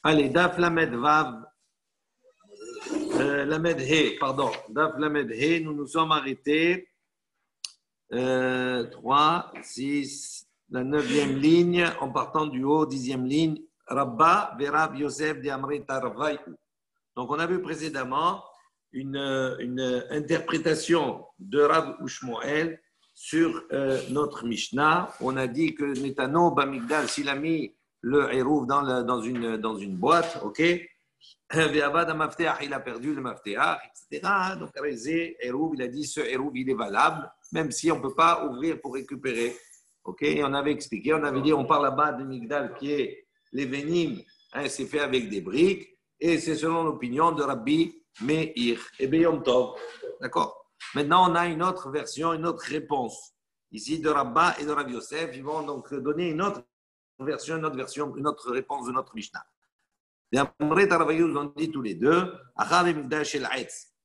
Allez, Daf Lamed Vav, Lamed He, pardon, Daf Lamed He, nous nous sommes arrêtés 3, 6, la 9e ligne, en partant du haut, 10e ligne, Rabba, Verav Yosef de Amrit Arvaï. Donc, on a vu précédemment une interprétation de Rav Ushmoel sur notre Mishnah. On a dit que Netano Bamigdal, s'il a mis le Hérouv dans une boîte, ok, il a perdu le Mafteach, etc. Donc, Hérouv, il a dit ce Hérouv, il est valable, même si on ne peut pas ouvrir pour récupérer. Ok, et on avait expliqué, on avait dit, on parle là-bas de Migdal qui est les Vénim, c'est fait avec des briques, et c'est selon l'opinion de Rabbi Meir et Beyom Tov. D'accord? Maintenant, on a une autre version, une autre réponse. Ici, de Rabba et de Rav Yosef, ils vont donc donner une autre version, une autre réponse de notre Mishnah. Les Amrei Taravayouz ont dit tous les deux,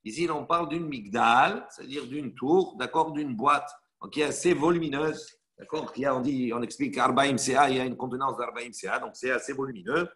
ici, on parle d'une migdal, c'est-à-dire d'une tour, d'accord, d'une boîte, qui est assez volumineuse, d'accord, on explique qu'Arbaïm CA, il y a une contenance d'Arbaïm CA, donc c'est assez volumineux,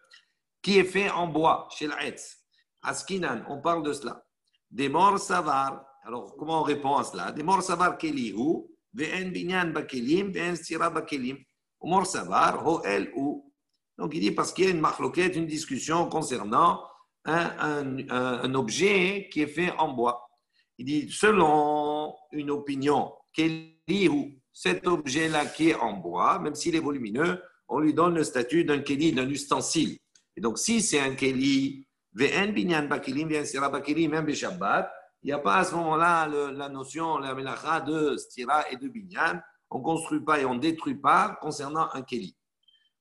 qui est fait en bois, chez l'Aetz. Askinan, on parle de cela. Des morts savar, alors comment on répond à cela? Des morts savar kelihu, ve'en binyan bakelim, ve'en stira bakelim. Mor savar, ho'el ou. Donc il dit parce qu'il y a une marloquette, une discussion concernant un objet qui est fait en bois. Il dit selon une opinion, kelihu, cet objet-là qui est en bois, même s'il est volumineux, on lui donne le statut d'un keli, d'un ustensile. Et donc, si c'est un keli, ve'en binyan bakelim, ve'en stira bakelim, même Shabbat, il n'y a pas à ce moment-là la notion, la melacha de stira et de binyan. On ne construit pas et on ne détruit pas concernant un keli.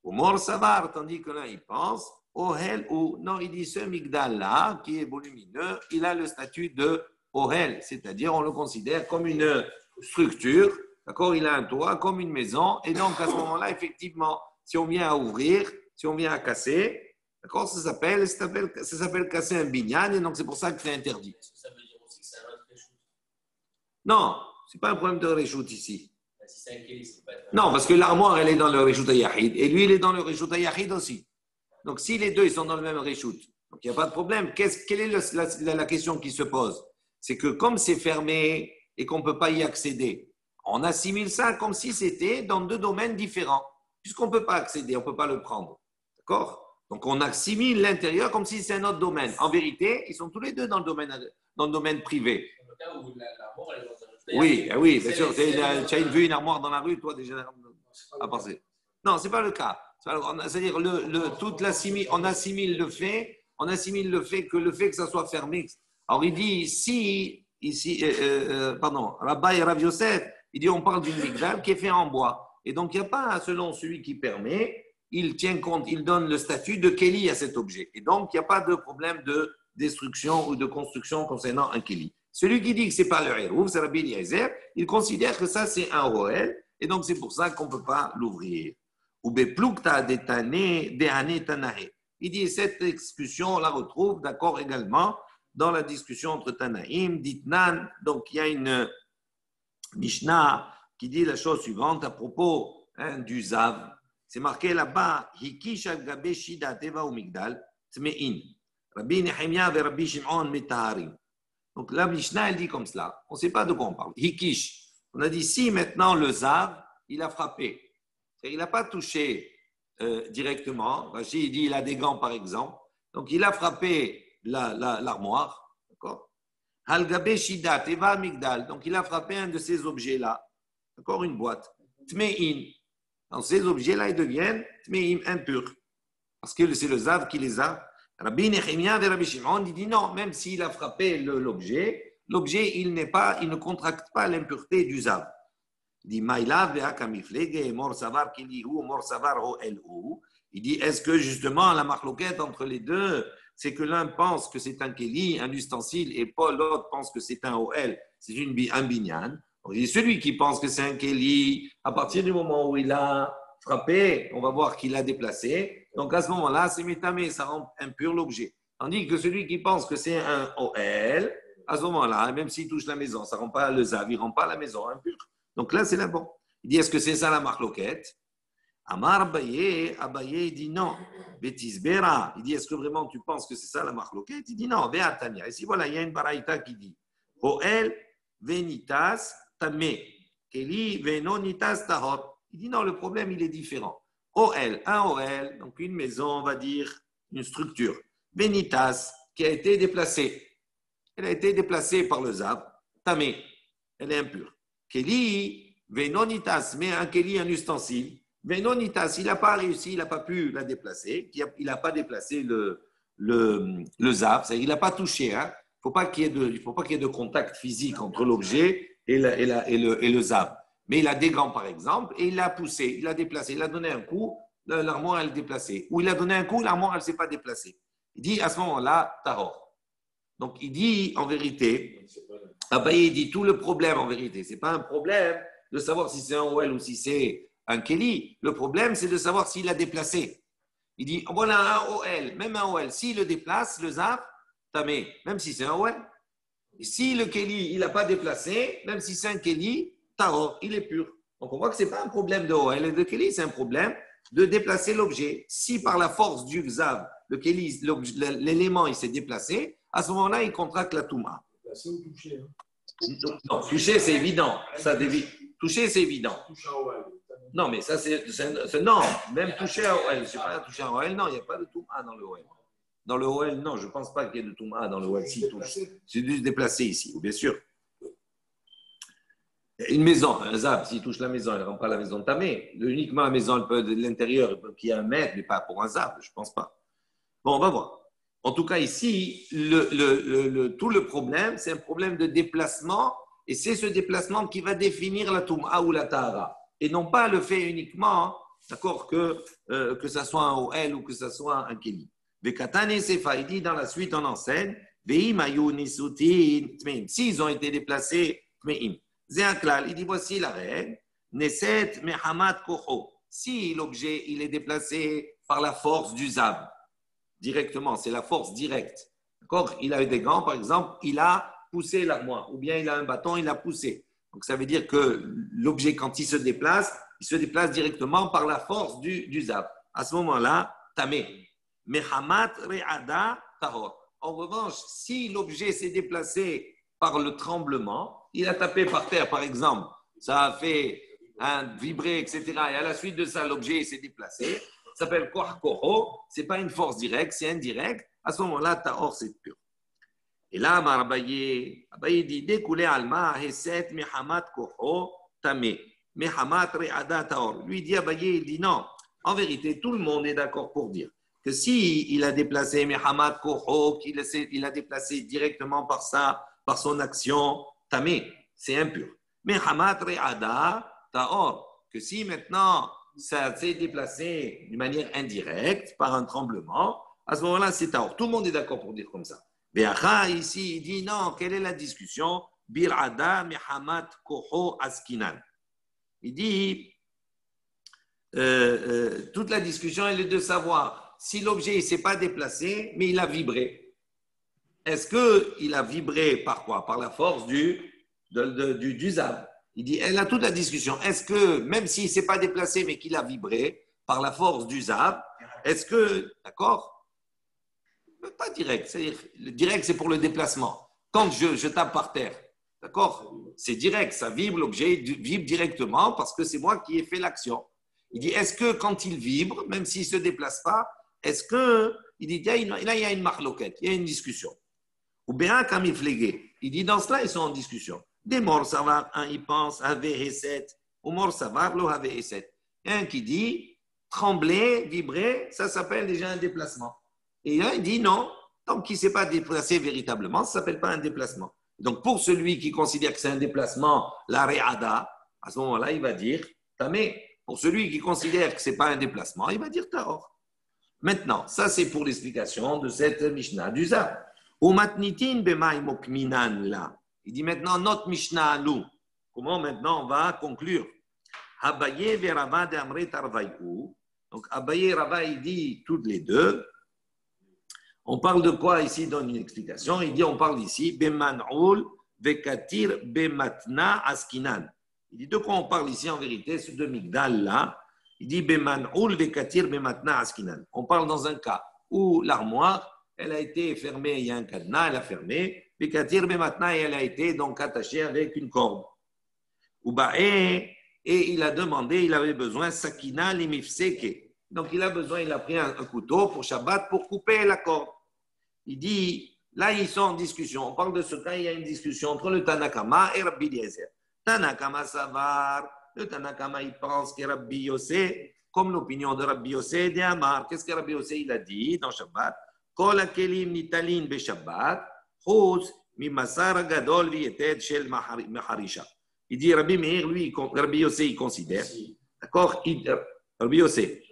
Au mor savar, tandis que là, il pense, ohel ou, non, il dit ce migdal-là, qui est volumineux, il a le statut de ohel, c'est-à-dire on le considère comme une structure, d'accord, il a un toit, comme une maison, et donc à ce moment-là, effectivement, si on vient à ouvrir, si on vient à casser, d'accord, ça s'appelle casser un binyan, et donc c'est pour ça que c'est interdit. Ça veut dire aussi que c'est un autre réchoute. Non, ce n'est pas un problème de réchoute ici. Si c'est un kéli, c'est pas être... Non, parce que l'armoire, elle est dans le réchoute Yahid, et lui, il est dans le réchoute Yahid aussi. Donc, si les deux, ils sont dans le même réchoute, donc il n'y a pas de problème. Quelle est la question qui se pose? C'est que comme c'est fermé et qu'on ne peut pas y accéder, on assimile ça comme si c'était dans deux domaines différents. Puisqu'on ne peut pas accéder, on ne peut pas le prendre. D'accord? Donc, on assimile l'intérieur comme si c'est un autre domaine. En vérité, ils sont tous les deux dans le domaine privé. Dans le cas où l'armoire, elle est dans un... Oui, oui, bien sûr. Tu as vu une armoire dans la rue, toi, déjà, à penser. Non, ce n'est pas le cas. C'est-à-dire, on assimile le fait que le fait que ça soit fermé. Alors, il dit, Rabba et Rav Yosef, il dit, on parle d'une migdal qui est fait en bois. Et donc, il n'y a pas, selon celui qui permet, il tient compte, il donne le statut de Kéli à cet objet. Et donc, il n'y a pas de problème de destruction ou de construction concernant un Kéli. Celui qui dit que ce n'est pas le Hérouv, c'est Rabbi Eliezer, il considère que ça, c'est un Roel, et donc c'est pour ça qu'on ne peut pas l'ouvrir. Ou beplukta dehane tanahe. Il dit cette discussion, on la retrouve, d'accord, également, dans la discussion entre Tanaïm, Ditnan, donc il y a une Mishnah qui dit la chose suivante à propos du Zav. C'est marqué là-bas, Hikish al-gabe shida teva ou migdal, tme'in. Rabbi Nehemia et Rabbi Shimon metaharim. Donc la Mishnah, elle dit comme cela. On ne sait pas de quoi on parle. Hikish. On a dit, si maintenant le Zav, il a frappé. Il n'a pas touché directement. Rachid, il dit, il a des gants, par exemple. Donc il a frappé l'armoire. D'accord? Halgabe Shida, Teva Migdal. Donc il a frappé un de ces objets-là. D'accord? Une boîte. Tme'in. Dans ces objets-là, ils deviennent Tme'im, impurs. Parce que c'est le Zav qui les a. Rabbi Nehemia et Rabbi Shimon, il dit non, même s'il a frappé l'objet, il ne contracte pas l'impureté du Zav. Il dit Maïla ve'a kamiflege, mor savar kilihu, mor savar ho elhu. Il dit est-ce que justement la marloquette entre les deux, c'est que l'un pense que c'est un keli, un ustensile, et pas l'autre pense que c'est un OL, c'est un binyan. Il dit celui qui pense que c'est un keli, à partir du moment où il a frappé, on va voir qu'il a déplacé. Donc à ce moment-là, c'est métamé, ça rend impur l'objet. Tandis que celui qui pense que c'est un OL, à ce moment-là, même s'il touche la maison, ça ne rend pas le zav, il ne rend pas la maison impure. Donc là, c'est là bon. Il dit est-ce que c'est ça la marloquette? Amar Abaye, Abaye dit non. Betisbera, il dit est-ce que vraiment tu penses que c'est ça la marloquette? Il dit non, Ve'atania. Ici voilà, il y a une baraïta qui dit O'el venitas tamé, Keli venonitas tahor. Il dit non, le problème il est différent. OL, un OL, donc une maison, on va dire, une structure. Venitas, qui a été déplacée. Elle a été déplacée par le Zab, tamé, elle est impure. Keli venonitas, mais un Keli, un ustensile. Venonitas, il n'a pas réussi, il n'a pas pu la déplacer, il n'a pas déplacé le Zab, c'est-à-dire il n'a pas touché. Hein. Il ne faut pas qu'il y ait de contact physique entre l'objet et le Zab. Mais il a des gants, par exemple, et il l'a poussé, il l'a déplacé, il a donné un coup, l'armoire, elle est déplacée. Ou il a donné un coup, l'armoire, elle ne s'est pas déplacée. Il dit, à ce moment-là, tahor. Donc, il dit, en vérité, Abaye dit, tout le problème, en vérité, ce n'est pas un problème de savoir si c'est un OL ou si c'est un Keli. Le problème, c'est de savoir s'il l'a déplacé. Il dit, voilà un OL, même un OL, s'il le déplace, le Zab, tamé, même si c'est un OL. Et si le Keli, il n'a pas déplacé, même si c'est un Keli, tahor, il est pur. Donc on voit que ce n'est pas un problème de OL et de Keli, c'est un problème de déplacer l'objet. Si par la force du Zav, le Keli, l'élément, il s'est déplacé, à ce moment-là, il contracte la Touma. Déplacé ou touché, hein? Non, toucher, c'est évident. Toucher, c'est évident. Touché à OL. Non, mais ça, non, même toucher à OL. Je ne sais pas, toucher à OL, non, il n'y a pas de Touma dans le OL. Dans le OL, non, je ne pense pas qu'il y ait de Touma dans le OL. Si, touche. C'est juste déplacé ici, bien sûr. Une maison, un Zab, s'il touche la maison, il ne rend pas la maison tamée. Uniquement la maison, elle peut de l'intérieur, qu'il y ait un mètre, mais pas pour un Zab, je ne pense pas. Bon, on va voir. En tout cas, ici, tout le problème, c'est un problème de déplacement, et c'est ce déplacement qui va définir la Touma ou la Tahara. Et non pas le fait uniquement, d'accord, que ça soit un OL ou que ça soit un Keli. Vekatane Sefa, il dit dans la suite, on enseigne, Veim ayu nisutin tmeim. S'ils ont été déplacés, tmeim. Il dit voici la règle. Neset mehamat koho. Si l'objet il est déplacé par la force du Zab, directement, c'est la force directe. D'accord? Il a eu des gants, par exemple, il a poussé l'armoire, ou bien il a un bâton, il a poussé. Donc ça veut dire que l'objet, quand il se déplace directement par la force du Zab. À ce moment-là, tamé. Mehamat re'ada tahor. En revanche, si l'objet s'est déplacé par le tremblement, il a tapé par terre, par exemple, ça a fait un vibrer, etc. Et à la suite de ça, l'objet s'est déplacé. Ça s'appelle koho. Ce n'est pas une force directe, c'est indirect. À ce moment-là, tahor, c'est pur. Et là, Abaye dit découlé alma heset mehamat koho tamé mehamat re'ada tahor. Lui dit Abaye, il dit non. En vérité, tout le monde est d'accord pour dire que si il a déplacé mehamat koho, qu'il a déplacé directement par son action, tamé, c'est impur. Mais hamat re'ada tahor, que si maintenant ça s'est déplacé d'une manière indirecte par un tremblement, à ce moment-là c'est tahor. Tout le monde est d'accord pour dire comme ça. Ve'acha ici il dit non, quelle est la discussion? Bir'ada mehamat koho askinan. Il dit toute la discussion elle est de savoir si l'objet ne s'est pas déplacé mais il a vibré. Est-ce qu'il a vibré par quoi? Par la force du Zab. Il dit, elle a toute la discussion. Est-ce que, même s'il ne s'est pas déplacé, mais qu'il a vibré par la force du Zab, est-ce que, d'accord? Pas direct. C'est-à-dire, le direct, c'est pour le déplacement. Quand je tape par terre, d'accord? C'est direct, ça vibre, l'objet vibre directement parce que c'est moi qui ai fait l'action. Il dit, est-ce que quand il vibre, même s'il ne se déplace pas, est-ce que, il dit, là, il y a une marloquette, il y a une discussion. Ou bien, comme il fléguait. Il dit, dans cela, ils sont en discussion. Des morts savar, un il pense, avait et ou mort savar, l'eau avait et un qui dit, trembler, vibrer, ça s'appelle déjà un déplacement. Et un, il dit, non, tant qu'il ne s'est pas déplacé véritablement, ça ne s'appelle pas un déplacement. Donc, pour celui qui considère que c'est un déplacement, la réada, à ce moment-là, il va dire, tamé. Pour celui qui considère que ce n'est pas un déplacement, il va dire tahor. Maintenant, ça, c'est pour l'explication de cette Mishnah du Zab. Il dit maintenant notre Mishnah à nous. Comment maintenant on va conclure? Abaye et Rava de Amre Tarvaïou. Donc Abaye et Rava, il dit toutes les deux. On parle de quoi ici? Il donne une explication. Il dit on parle ici Beman'oul Vekatir Bematna Askinan. Il dit de quoi on parle ici en vérité? Ce de Migdal là. Il dit Beman'ul vekatir bematna askinan. On parle dans un cas où l'armoire, elle a été fermée, il y a un cadenas, elle a fermé. Vekatir bematna, et elle a été donc attachée avec une corde. Et il a demandé, il avait besoin sakina limifseke. Donc il a pris un couteau pour Shabbat pour couper la corde. Il dit, là ils sont en discussion. On parle de ce cas, il y a une discussion entre le Tanakama et Rabbi Eliezer. Tanakama savar, le Tanakama il pense que Rabbi Yossé, comme l'opinion de Rabbi Yossé de Amar. Qu'est-ce que Rabbi Yossé il a dit dans Shabbat? Kol hakelim nitalin be Shabbat, chutz mimasar gadol vieted shel maharisha. Il dit Rabbi Meir, lui, Rabbi Yossé il considère, d'accord? Rabbi Yossé.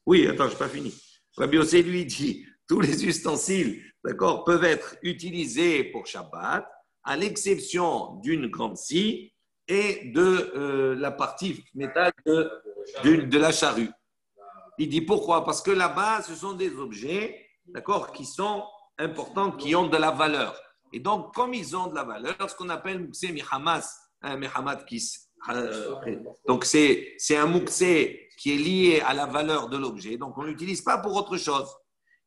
Oui, attends, je n'ai pas fini. Rabbi Yossé lui dit, tous les ustensiles, d'accord, peuvent être utilisés pour Shabbat, à l'exception d'une grande scie et de la partie métal de la charrue. Il dit pourquoi? Parce que là-bas, ce sont des objets, d'accord, qui sont importants, qui ont de la valeur. Et donc, comme ils ont de la valeur, ce qu'on appelle Mouksé Mihamas, Mihamad Kis. Donc, c'est un Mouksé qui est lié à la valeur de l'objet. Donc, on ne l'utilise pas pour autre chose.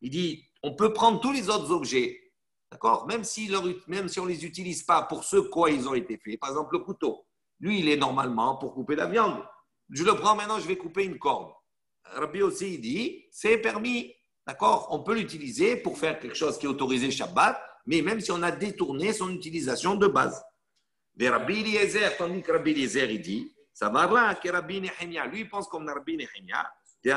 Il dit, on peut prendre tous les autres objets, d'accord, même si on ne les utilise pas pour ce quoi ils ont été faits. Par exemple, le couteau. Lui, il est normalement pour couper la viande. Je le prends maintenant, je vais couper une corde. Rabbi aussi, il dit, c'est permis, d'accord, on peut l'utiliser pour faire quelque chose qui est autorisé Shabbat, mais même si on a détourné son utilisation de base. Mais Rabbi Eliezer, tandis que Rabbi Eliezer, il dit, ça va là, que Rabbi Nehemia, lui, il pense comme Rabbi Nehemia, il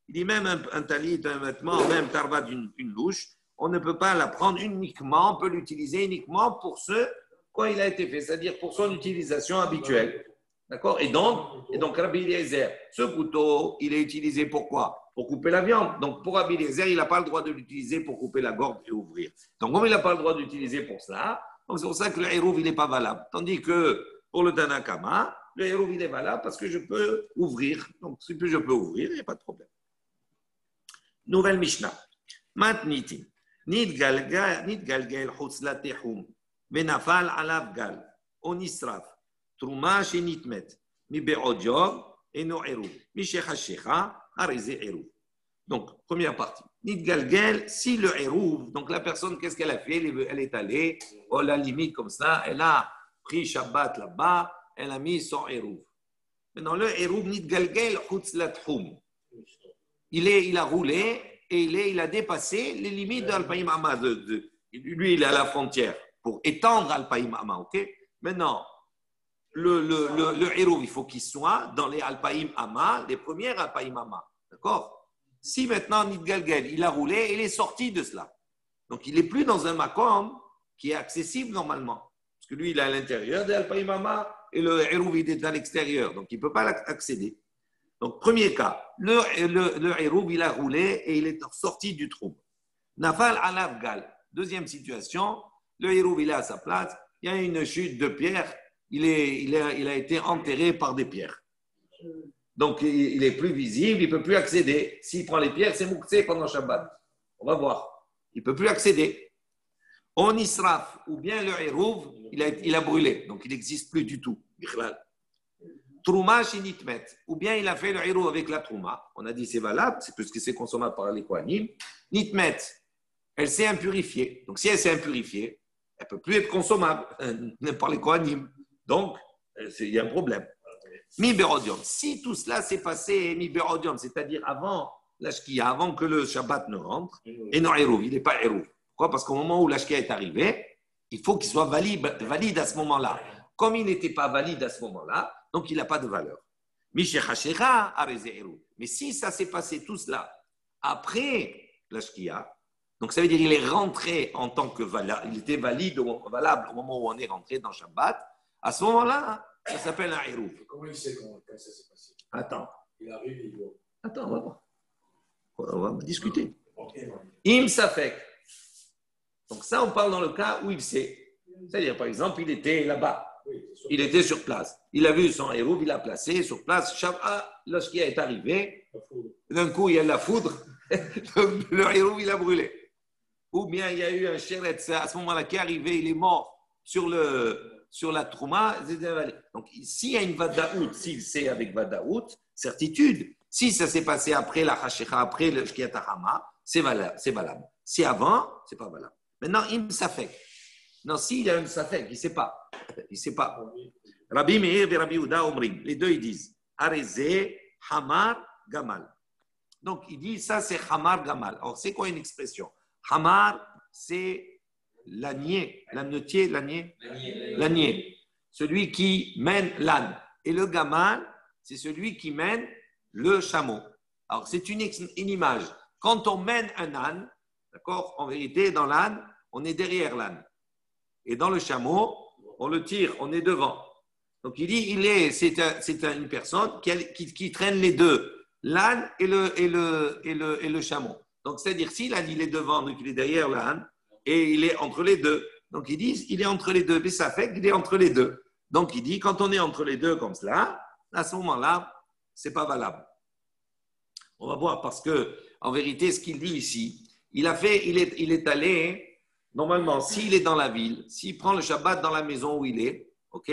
dit même un talit, un vêtement, même tarvat d'une louche, on ne peut pas la prendre uniquement, on peut l'utiliser uniquement pour ce quoi il a été fait, c'est-à-dire pour son utilisation habituelle. D'accord? Et donc Rabbi Eliezer, ce couteau, il est utilisé pour quoi? Pour couper la viande. Donc pour Rabbi Eliezer, il n'a pas le droit de l'utiliser pour couper la gorge et ouvrir. Donc comme il n'a pas le droit d'utiliser pour cela, donc c'est pour ça que le hérouv, il n'est pas valable. Tandis que pour le Tanakama, le hérouv, il est valable parce que je peux ouvrir. Donc si je peux ouvrir, il n'y a pas de problème. Nouvelle Mishnah. Matnitin. Nidgalgel chutzlatehum. Benafal alav gal. Onisraf. Trouma shenitmet. Mi be'odior. Eno hérouv. Mi shechashecha. Harizé hérouv. Donc, première partie. Nidgalgel, si le hérouv, donc la personne, qu'est-ce qu'elle a fait? Elle est allée, oh la limite comme ça, elle a pris Shabbat là-bas, elle a mis son hérouv. Maintenant, le hérouv, nidgalgel chutzlatehum. Il a roulé et il a dépassé les limites d'Al-Païm Amma. Lui, il est à la frontière pour étendre Al-Païm Amma. Okay? Maintenant, le héros, il faut qu'il soit dans les Al-Païm Amma, les premières Al-Païm Amma. D'accord? Si maintenant, Nidgalgel, il a roulé, il est sorti de cela. Donc, il n'est plus dans un makom qui est accessible normalement. Parce que lui, il est à l'intérieur des Al-Païm Amma et le héros, il est à l'extérieur. Donc, il ne peut pas accéder. Donc, premier cas, le hérouv, il a roulé et il est sorti du trou. Nafal alav gal. Deuxième situation, le hérouv, il est à sa place, il y a une chute de pierre, il a été enterré par des pierres. Donc, il est plus visible, il ne peut plus accéder. S'il prend les pierres, c'est mouktsé pendant Shabbat. On va voir. Il ne peut plus accéder. On israf, ou bien le hérouv, il a brûlé, donc il n'existe plus du tout. Trouma shinitmet, ou bien il a fait le héros avec la trouma. On a dit c'est valable, c'est puisque c'est consommable par les kohanim. Nitmet, elle s'est impurifiée. Donc si elle s'est impurifiée, elle ne peut plus être consommable par les kohanim. Donc il y a un problème. Mi berodium. Si tout cela s'est passé mi berodium, c'est-à-dire avant l'ashkia, avant que le Shabbat ne rentre, et non héros, il n'est pas héros. Pourquoi? Parce qu'au moment où l'ashkia est arrivé, il faut qu'il soit valide à ce moment-là. Comme il n'était pas valide à ce moment-là, donc il n'a pas de valeur. Mais si ça s'est passé tout cela après la shkia, donc ça veut dire qu'il est rentré en tant que valable, il était valable au moment où on est rentré dans Shabbat, à ce moment-là, ça s'appelle un hérouv. Comment il sait quand ça s'est passé? Attends. Il arrive, il voit. Attends, on va voir. On va discuter. Im safek. Donc ça, on parle dans le cas où il sait. C'est-à-dire, par exemple, il était là-bas. Il était sur place. Il a vu son hérouv, il l'a placé sur place. Shabbat, lorsqu'il est arrivé, d'un coup, il y a la foudre. Le hérouv, il a brûlé. Ou bien il y a eu un chéret à ce moment-là qui est arrivé, il est mort sur le sur la Trouma. Donc, s'il y a une Vadaout, s'il sait avec Vadaout, certitude. Si ça s'est passé après la Hashira, après le Shkiatahama, c'est valable. Si avant, c'est pas valable. Maintenant, im safek. Non, s'il y a un safek, il ne sait pas. Il ne sait pas. Rabbi Meir et Rabbi Yehuda Omrim, les deux, ils disent Arezé, Hamar, Gamal. Donc, il dit ça, c'est Hamar, Gamal. Alors, c'est quoi une expression? Hamar, c'est l'ânier, l'ânier, celui qui mène l'âne. Et le Gamal, c'est celui qui mène le chameau. Alors, c'est une image. Quand on mène un âne, d'accord, en vérité, dans l'âne, on est derrière l'âne. Et dans le chameau, on le tire, on est devant. Donc, il dit, c'est une personne qui traîne les deux, l'âne et le chameau. Donc, c'est-à-dire, si l'âne, il est devant, donc il est derrière l'âne, et il est entre les deux. Donc, ils disent, il est entre les deux. Mais ça fait qu'il est entre les deux. Donc, il dit, quand on est entre les deux comme cela, à ce moment-là, ce n'est pas valable. On va voir parce que, en vérité, ce qu'il dit ici, il est allé, normalement, s'il est dans la ville, s'il prend le Shabbat dans la maison où il est, ok,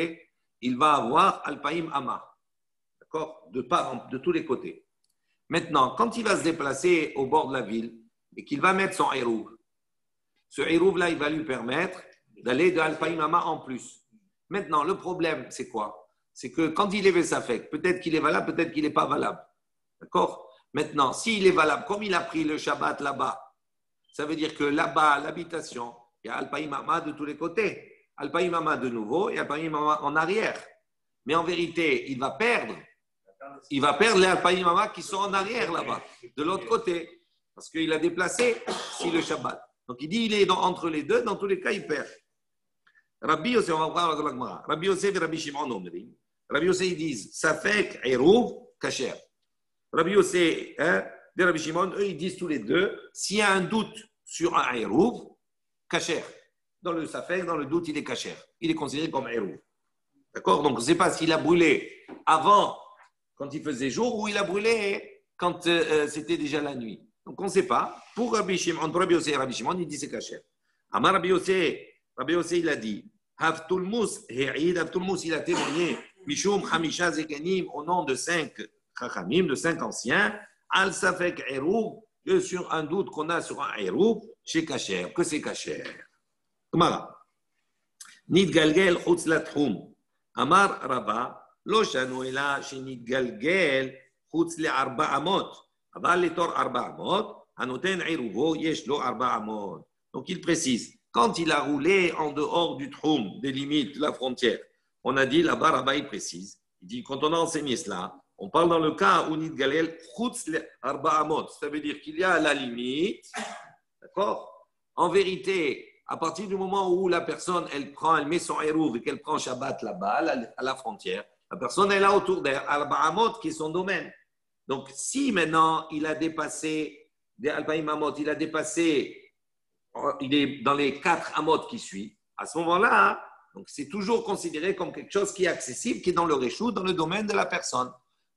il va avoir Alpaïm Ama, d'accord, de tous les côtés. Maintenant, quand il va se déplacer au bord de la ville et qu'il va mettre son Hérouv, ce Hérouv-là, il va lui permettre d'aller de Alpaïm Ama en plus. Maintenant, le problème, c'est quoi? C'est que quand il est Vesafek, peut-être qu'il est valable, peut-être qu'il n'est pas valable. D'accord? Maintenant, s'il est valable, comme il a pris le Shabbat là-bas, ça veut dire que là-bas, l'habitation, il y a Alpaïm Ama de tous les côtés. Alpaïm Ama de nouveau et Alpaïm Ama en arrière. Mais en vérité, il va perdre les Alpaïm Ama qui sont en arrière là-bas, de l'autre côté, parce qu'il a déplacé si le Shabbat. Donc il dit il est entre les deux, dans tous les cas, il perd. Rabbi Yosef, on va voir la Gemara. Rabbi Yosef et Rabbi Shimon Omrim. Rabbi Yosef, ils disent Safek, Hérouv, Kacher. Rabbi Yosef et Rabbi Shimon, eux, ils disent tous les deux s'il y a un doute sur un Hérouv, Kacher. Dans le Safek, dans le doute, il est Kacher. Il est considéré comme Hérouv. D'accord? Donc, on ne sait pas s'il a brûlé avant, quand il faisait jour, ou il a brûlé quand c'était déjà la nuit. Donc, on ne sait pas. Pour Rabbi Shimon, pour Rabbi Yosef et Rabbi Shimon, il dit c'est Kacher. Amar Rabbi Yosef, il a dit Havtulmus, il a témoigné Mishum Hamisha Zekanim au nom de 5 Chachamim, de 5 anciens, Al Safek Hérouv, que sur un doute qu'on a sur un Hérouv, chez Kacher, que c'est Kacher. Gemara. Nid Galgel Chutz Latchum. Amar Rabba, Lo Shanu Ela Shenit Galgel Chutz Le Arba Amot. Aval Letor Arba Amot, Anoten Hérouvo Yesh Lo Arba Amot. Donc il précise. Quand il a roulé en dehors du Tchoum, des limites de la frontière, on a dit là-bas, Rabba, il précise. Il dit, quand on a enseigné cela, on parle dans le cas où Nid Galel, Chutz le Arba Amot. Ça veut dire qu'il y a la limite, d'accord? En vérité, à partir du moment où la personne, elle met son Hérouv et qu'elle prend Shabbat là-bas, à la frontière, la personne est là autour d'elle, Arba Amot, qui est son domaine. Donc, si maintenant il a dépassé des Alpaïm Amot, il est dans les 4 amot qui suivent, à ce moment-là, donc c'est toujours considéré comme quelque chose qui est accessible, qui est dans le réchou, dans le domaine de la personne.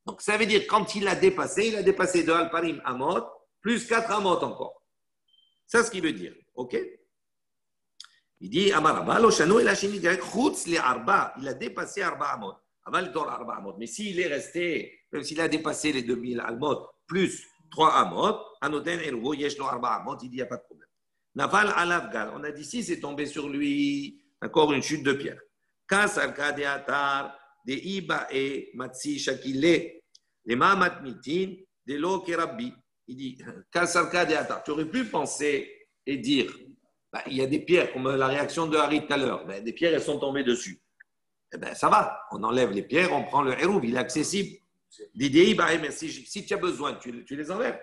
Donc ça veut dire quand il a dépassé de Alparim amot, plus 4 amot encore. C'est ce qu'il veut dire. OK? Il dit, Amaraba, Loshano, il a chini direct, Chutz les Arba, il a dépassé Arba amot. Aval Dor Arba amot. Mais s'il est resté, même s'il a dépassé les 2000 amot, plus 3 amot, Anoten Eruvo, Yesh Lo Arba amot, il dit, il n'y a pas de problème. Naval Alavgal, on a dit si c'est tombé sur lui, encore une chute de pierre. Kasarka de Atar, de Iba et Matsi Shakile, les Mahamat Mitin, de Lo Kerabbi. Il dit Kasarka de Atar. Tu aurais pu penser et dire il y a des pierres, comme la réaction de Harry tout à l'heure, des pierres, elles sont tombées dessus. Eh bien, ça va, on enlève les pierres, on prend le Hérouv, il est accessible. Il dit Iba, si tu as besoin, tu les enlèves.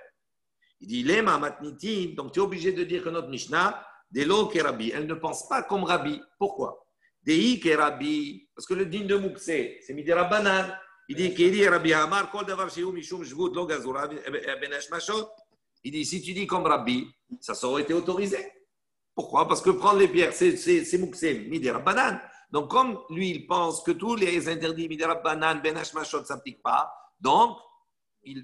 Il dit, donc tu es obligé de dire que notre Mishnah, Delo Kerabi, elle ne pense pas comme Rabbi. Pourquoi? Dei Kerabi, parce que le din de Moukse, c'est Midi Rabbanan. Il dit, Keri Rabbi Hamar, Kol Davar Sheu Mishum Jvut Lo Gazura Benesh Mashot. Il dit, si tu dis comme Rabbi, ça aurait été autorisé. Pourquoi? Parce que prendre les pierres, c'est Moukse, Midi Rabbanan. Donc, comme lui, il pense que tous les interdits Midi Rabbanan, Benesh Mashot ne s'appliquent pas, donc,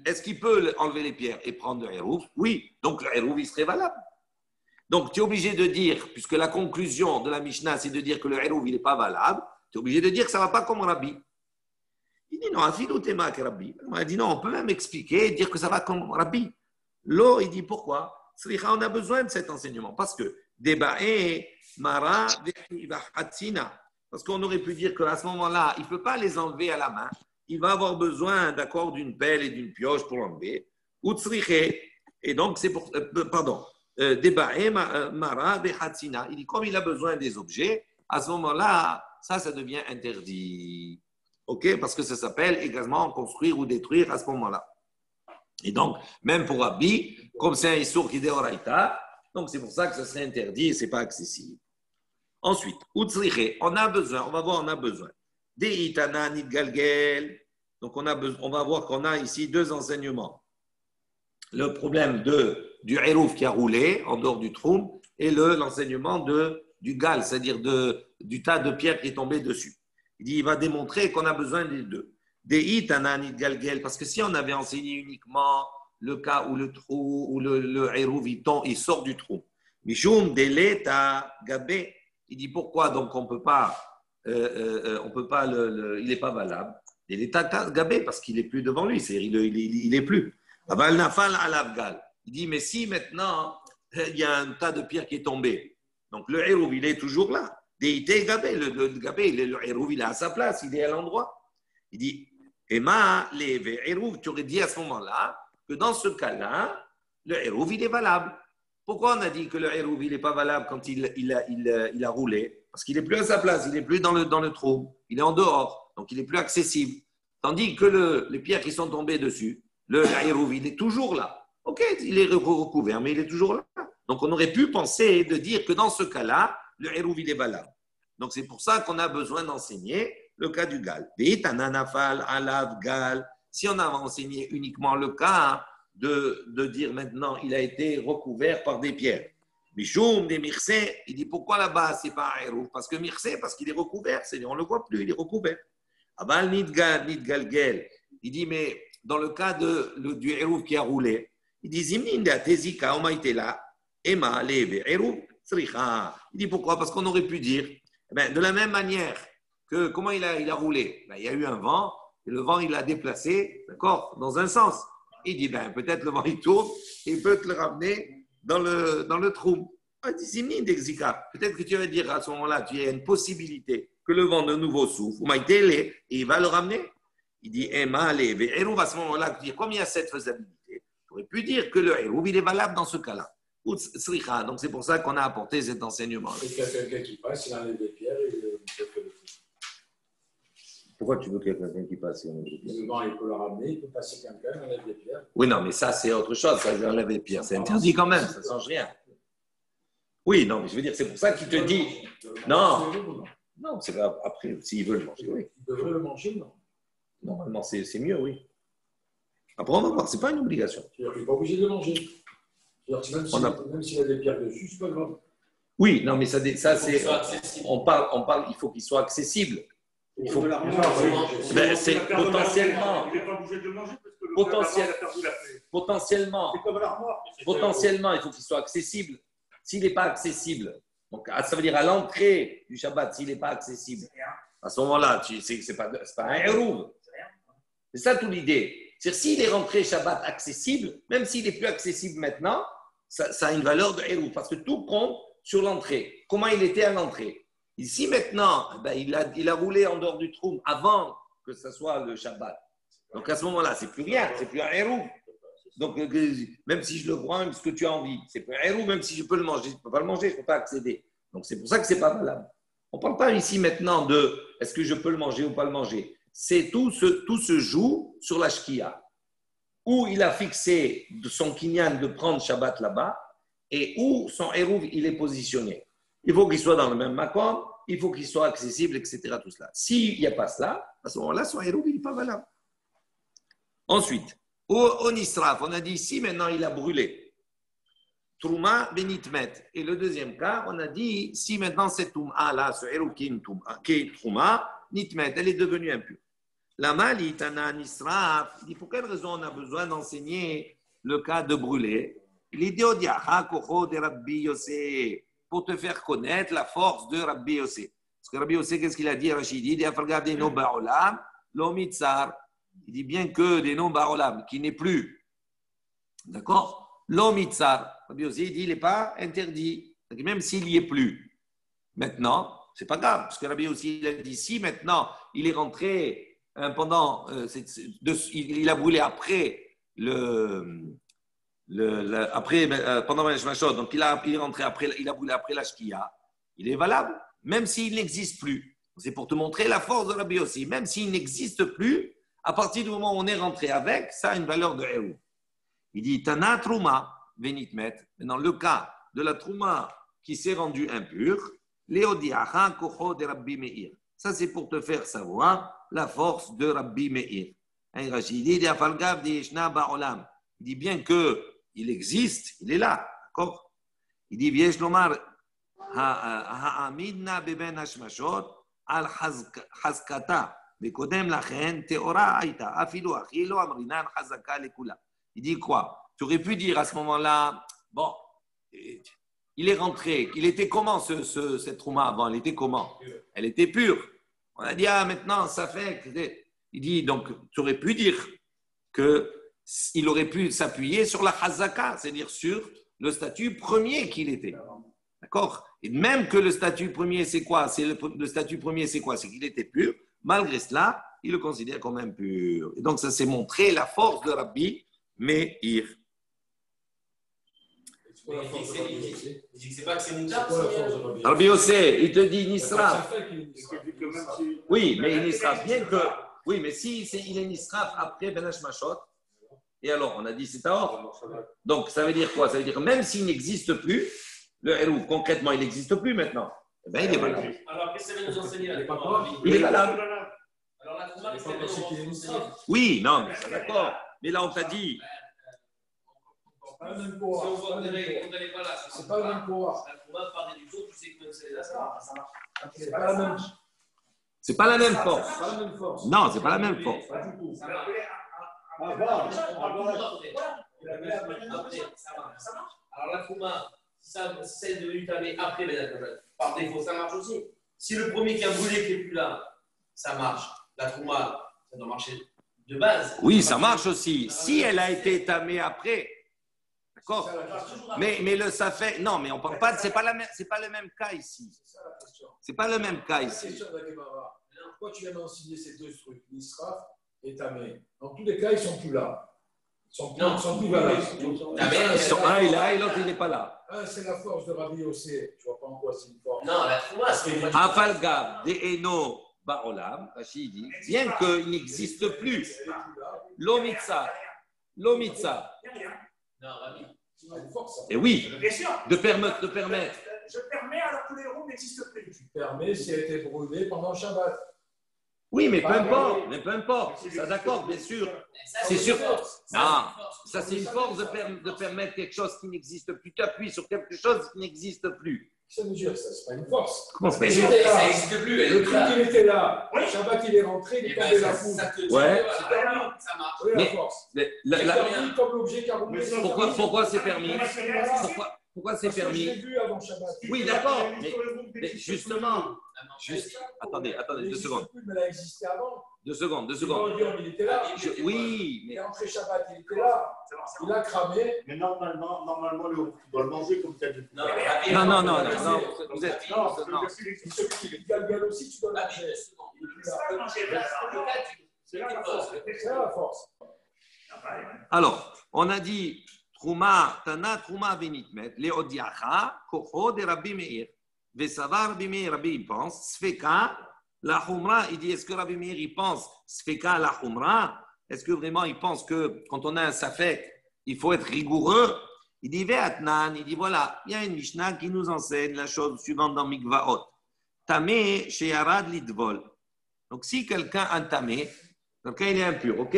est-ce qu'il peut enlever les pierres et prendre le Hérouv? Oui. Donc, le Hérouv, il serait valable. Donc, tu es obligé de dire, puisque la conclusion de la Mishnah, c'est de dire que le Hérouv, il n'est pas valable, Tu es obligé de dire que ça ne va pas comme Rabbi. Il dit non, Afilou Tema que Rabbi. Il dit non, on peut même expliquer et dire que ça va comme Rabbi. L'eau, il dit pourquoi? On a besoin de cet enseignement parce que Debae, Mara, Hatsina. Parce qu'on aurait pu dire qu'à ce moment-là, il ne peut pas les enlever à la main. Il va avoir besoin, d'accord, d'une pelle et d'une pioche pour l'enlever. Et donc, c'est pour. Pardon. Debae, Mara, Hatsina. Il dit comme il a besoin des objets, à ce moment-là, ça devient interdit. OK? Parce que ça s'appelle également construire ou détruire à ce moment-là. Et donc, même pour Rabbi, comme c'est un issour qui est d'Oraïta, donc c'est pour ça que ça serait interdit et ce n'est pas accessible. Ensuite, on a besoin, on va voir, on a besoin. Deitana nidgalgel. Donc, on va voir qu'on a ici deux enseignements. Le problème du hérouf qui a roulé en dehors du troum et l'enseignement du gal, c'est-à-dire du tas de pierres qui est tombé dessus. Il dit, il va démontrer qu'on a besoin des deux. Deitana nidgalgel, parce que si on avait enseigné uniquement le cas où le trou, où le hérouf il sort du trou. Mishum deleta gabé. Il dit pourquoi donc on peut pas il n'est pas valable. Il est gabé parce qu'il n'est plus devant lui, c'est-à-dire il n'est plus. Aval nafal alavgal. Il dit mais si maintenant il y a un tas de pierres qui est tombé, donc le hérouf il est toujours là. Deité gabé, le gabé, le hérouf il est à sa place, il est à l'endroit. Il dit Emma leve hérouf, tu aurais dit à ce moment-là que dans ce cas-là le hérouf il est valable. Pourquoi on a dit que le hérouf il n'est pas valable quand il a roulé? Parce qu'il n'est plus à sa place, il n'est plus dans le trou, il est en dehors, donc il n'est plus accessible. Tandis que les pierres qui sont tombées dessus, le hérouf il est toujours là. Ok, il est recouvert, mais il est toujours là. Donc on aurait pu penser de dire que dans ce cas-là, le hérouf il est valable. Donc c'est pour ça qu'on a besoin d'enseigner le cas du gal. Si on avait enseigné uniquement le cas de dire maintenant il a été recouvert par des pierres. Bichoum, des mircé, il dit pourquoi là-bas c'est pas un hérouf? Parce que mircé, parce qu'il est recouvert, c'est-à-dire on ne le voit plus, il est recouvert. Abal nidgalgel, il dit mais dans le cas du hérouf qui a roulé, il dit zimninda tezika omaitela ema leve hérouf sricha. Il dit pourquoi? Parce qu'on aurait pu dire de la même manière que comment il a roulé, il y a eu un vent et le vent il a déplacé, d'accord, dans un sens. Il dit, peut-être le vent il tourne et il peut te le ramener dans le trou. Peut-être que tu vas dire à ce moment-là, tu as une possibilité que le vent de nouveau souffle, et il va le ramener. Il dit, hérouf à ce moment-là, comme il y a cette faisabilité, tu aurais pu dire que le hérouf il est valable dans ce cas-là. Donc c'est pour ça qu'on a apporté cet enseignement. Et qu'il y a quelqu'un qui passe, il enlève des pierres et il peut que le. Pourquoi tu veux qu'il y ait quelqu'un qui passe? Le vent, il peut le ramener, il peut passer quelqu'un, il enlève des pierres. Oui, non, mais ça, c'est autre chose. Ça, enlève des pierres. C'est interdit quand même, ça ne change rien. Oui, non, mais je veux dire, c'est pour ça qu'il te dit. Non, non, c'est pas après, s'il veut le manger, oui. Il devrait le manger, non? Normalement, c'est mieux, oui. Après, on va voir, ce n'est pas une obligation. Il n'est pas obligé de le manger. Même s'il y a des pierres dessus, ce n'est pas grave. Oui, non, mais ça c'est. On parle, il faut qu'il soit accessible. Il faut c'est potentiellement. Il n'est pas obligé de le manger parce que le potentiellement. C'est comme l'armoire. Potentiellement, il faut qu'il soit accessible. S'il n'est pas accessible, donc ça veut dire à l'entrée du Shabbat, s'il n'est pas accessible, à ce moment-là, c'est pas un hérouf. C'est ça toute l'idée. C'est-à-dire s'il est rentré Shabbat accessible, même s'il n'est plus accessible maintenant, ça a une valeur de hérouf parce que tout compte sur l'entrée. Comment il était à l'entrée? Ici maintenant, il a roulé en dehors du trou avant que ce soit le Shabbat. Donc à ce moment-là, c'est plus rien, c'est plus un hérouf. Donc même si je le vois, même ce que tu as envie, c'est plus un hérouf, même si je peux le manger, je ne peux pas le manger, je ne peux pas accéder. Donc c'est pour ça que ce n'est pas valable. On ne parle pas ici maintenant de est-ce que je peux le manger ou pas le manger. C'est tout se joue sur la shkia, où il a fixé son kinyan de prendre Shabbat là-bas et où son hérouf il est positionné. Il faut qu'il soit dans le même makom, il faut qu'il soit accessible, etc. Tout cela. S'il n'y a pas cela, à ce moment-là, son hérouf il n'est pas valable. Ensuite, au Nisraf, on a dit ici maintenant il a brûlé. Trouma benitmet. Et le deuxième cas, on a dit si maintenant cette Touma là, ce hérouf qui est Trouma, nitmet, elle est devenue impure. La malitana nisraf, il dit pour quelle raison on a besoin d'enseigner le cas de brûler? L'idéodia, ha kocho de Rabbi Yossé, pour te faire connaître la force de Rabbi Yossé. Parce que Rabbi Yossé, qu'est-ce qu'il a dit? Rachid dit, regardez nos barolam, l'omitsar. Il dit bien que des noms barolam, qui n'est plus. D'accord? L'omitsar. Rabbi Yossé dit, il n'est pas interdit. Donc, même s'il n'y est plus. Maintenant, c'est pas grave, parce que Rabbi Yossé, il a dit, si maintenant, il est rentré pendant. Il a brûlé après pendant la Shmashot, donc il est rentré après, il a brûlé après la Shkia, il est valable, même s'il n'existe plus. C'est pour te montrer la force de Rabbi Yossi. Même s'il n'existe plus, à partir du moment où on est rentré avec, ça a une valeur de Héou. Il dit Tana Trouma, Venitmet. Dans le cas de la Trouma qui s'est rendue impure, Léodiacha Kocho de Rabbi Meir. Ça, c'est pour te faire savoir la force de Rabbi Meir. Il dit bien qu'il existe, il est là. D'accord? Il dit Viesh Lomar Ha'amidna beben hashmashot al hazkata bekodem lachen teora aita afilu achilo amrinan hazaka lekula. Il dit quoi? Tu aurais pu dire à ce moment-là, bon, il est rentré, il était comment cette trouma avant? Elle était comment? Elle était pure. On a dit, maintenant, ça fait. Il dit, donc, tu aurais pu dire qu'il aurait pu s'appuyer sur la hazaka, c'est-à-dire sur le statut premier qu'il était. D'accord? Et même que le statut premier, c'est quoi? Le statut premier, c'est quoi? C'est qu'il était pur. Malgré cela, il le considère comme impur. Et donc, ça s'est montré la force de Rabbi Meir. Il dit que c'est pas que c'est Moutar. Rabbi Yossé, il te dit Nisraf. Oui, mais il Nisraf, bien que. Oui, mais si il est Nisraf après Ben Hashmashot, et alors on a dit c'est Taor. Donc ça veut dire quoi? Ça veut dire que même s'il n'existe plus, le Hérouv, concrètement, il n'existe plus maintenant. Eh bien, il est valable. Alors qu'est-ce que ça va nous enseigner? Il est valable. Alors la Trouma, c'est oui, non, mais d'accord. Mais là, on t'a dit. C'est pas le même Si pouvoir. on voit qu'on n'est pas là, C'est pas le même pouvoir. la Trouma, par déduction, tu sais que même c'est là, ça marche. C'est pas la même. C'est pas la même force. C'est pas la même force. Non, c'est pas la même force. Pas du tout. Ça marche. Ça marche. Alors la Trouma, si c'est devenu tamé après Ben Hashmashot, par défaut, ça marche aussi. Si le premier qui a brûlé qui n'est plus là, ça marche. La Trouma, ça doit marcher de base. Oui, ça marche aussi. Si elle a été tamée après, d'accord. Mais le Safek, non, mais on parle pas. C'est pas le même cas ici. C'est ça la question. C'est pas le même cas La ici. question de la Gemara. Pourquoi tu viens d'enseigner ces deux trucs, Nisraf et Tamé? Dans tous les cas, ils sont plus là. Ils sont plus valables. Un est là et l'autre il n'est pas là. Un, c'est la force de Rabbi Yossé. Tu vois pas en quoi c'est une force. Non, la Trouma, c'est Afalgav de Eno Baolam, Rachid dit, bien qu'il n'existe plus, l'Omitsa, Non, Rabbi. C'est une force. et oui, Bien sûr. de permettre. Je permets alors que les roues n'existent plus. Tu permets si elle a été brûlée pendant Shabbat. Oui, mais peu importe, ça d'accord, bien sûr. C'est sûr. Ah, ça c'est une force de permettre quelque chose qui n'existe plus. Tu appuies sur quelque chose qui n'existe plus. Ça veut dire ça, c'est pas une force. Comment ça Mais s'appelle? c'était là. Ça n'existe plus. Le truc, il était là. Oui. Shabbat, il est rentré, il est Et tombé ben, la ça foule. te dit, Ouais. voilà, ça marche. Oui, la Mais- force. La- C'est permis comme l'objet qui a roulé. Pourquoi c'est permis? Pourquoi c'est Parce que je permis? l'ai vu avant Shabbat. Oui, d'accord, mais justement, attendez, 2 secondes. Mais elle a existé avant. 2 secondes. Tu vas me dire, mais il était là. Oui, Il mais est rentré Shabbat, il était là. Il a cramé. Mais normalement, le roux, tu dois le manger comme tu as dit. Non, Rabbi, non, vous êtes. Non, Non. Celui qui est galgal aussi, tu dois le Rabbi, manger. 2 secondes. Il est plus là. C'est là la force. C'est là la force. Alors, on a dit Trouma, Tana, Trouma, Venitmet, Léodiacha, Kocho de Rabbi Meir. Vesavar Rabbi Meir, Rabbi, il pense, Sfeka, la Humra, il dit, est-ce que Rabbi Meir, il pense, Sfeka, la Humra? Est-ce que vraiment il pense que quand on a un Safek, il faut être rigoureux? Il dit, Ve'atnan, il dit, voilà, il y a une Mishnah qui nous enseigne la chose suivante dans Mikvaot. Tamé, Sheyarad, Lidvol. Donc, si quelqu'un a un tamé, quelqu'un il est impur, ok?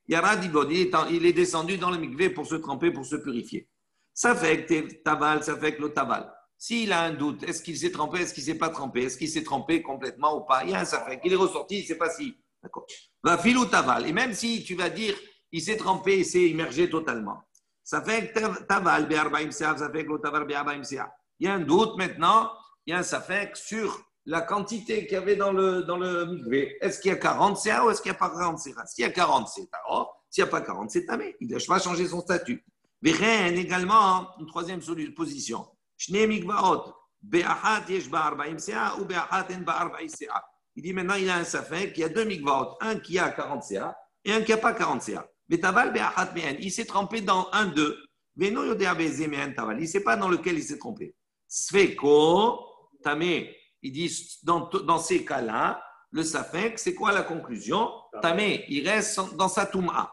Yarad Lidvol, il est descendu dans le mikvé pour se tremper, pour se purifier. Ça fait que taval, ça fait que le taval. S'il a un doute, est-ce qu'il s'est trempé, est-ce qu'il ne s'est pas trempé, est-ce qu'il s'est trempé complètement ou pas? Il y a un ça fait qu'il est ressorti, il ne sait pas si. D'accord. Va fil ou taval. Et même si tu vas dire, il s'est trempé, il s'est immergé totalement. Ça fait que taval, be'arbaim se'av, ça fait que le taval be'arbaim se'av. Il y a un doute maintenant, il y a un safek sur la quantité qu'il y avait dans le mikvé. Est-ce qu'il y a 40 CA ou est-ce qu'il n'y a pas 40 CA? S'il y a 40, c'est Tahor. S'il n'y a pas 40, c'est Tamé. Il ne va changer son statut. Vechen, également, une troisième position. Shne mikvaot, be'achat yesh ba 40 CA ou be'achat en ba 40 CA. Il dit maintenant, il a un safek, il y a deux mikvaot, un qui a 40 CA et un qui n'a pas 40 CA. Be'taval be'achat me'en. Il s'est trompé dans un d'eux. Ve'no yodea be'ze me'en taval. Il ne sait pas dans lequel il s'est trompé. Sfeko, Tamé. Il dit, dans ces cas-là, le safek, c'est quoi la conclusion? Tamé, il reste dans sa touma.